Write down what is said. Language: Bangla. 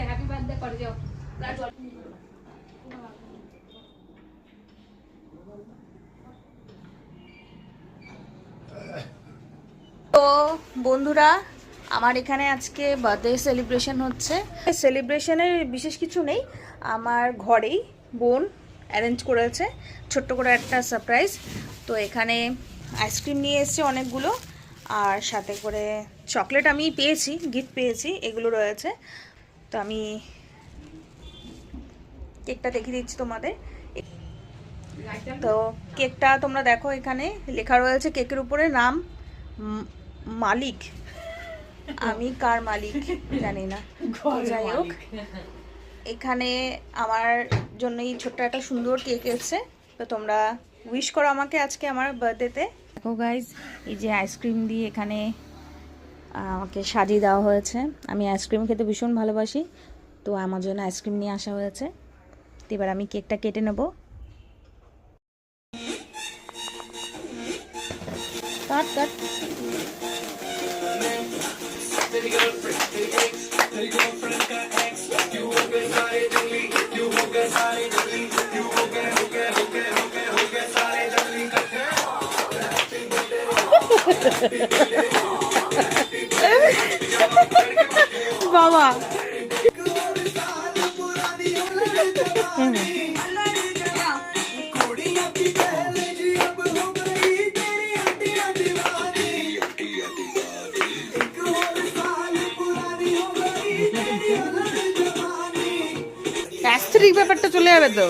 হ্যাপি বার্থডে করে যাও। তো বন্ধুরা, আমার এখানে আজকে বার্থডে সেলিব্রেশন হচ্ছে। সেলিব্রেশনের বিশেষ কিছু নেই, আমার ঘরেই বোন অ্যারেঞ্জ করেছে ছোট্ট করে একটা সারপ্রাইজ। তো এখানে আইসক্রিম নিয়ে এসেছে অনেকগুলো, আর সাথে করে চকলেট আমি পেয়েছি, গিফট পেয়েছি, এগুলো রয়েছে। তো আমি কেকটা দেখিয়ে দিচ্ছি তোমাদের। তো কেকটা তোমরা দেখো, এখানে লেখা রয়েছে কেকের উপরে নাম মালিক। আমি কার মালিক জানি না, যাই হোক এখানে আমার জন্যই ছোট্ট একটা সুন্দর কেক এসেছে। তো তোমরা উইশ করো আমাকে আজকে আমার বার্থডেতে। দেখো গাইজ, এই যে আইসক্রিম দিয়ে এখানে আমাকে সাজিয়ে দেওয়া হয়েছে। আমি আইসক্রিম খেতে ভীষণ ভালোবাসি, তো আমার জন্য আইসক্রিম নিয়ে আসা হয়েছে। তো এবার আমি কেকটা কেটে নেব। কাট কাট। বাবা অ্যাস্থেটিক ব্যাপারটা চলে যাবে তো।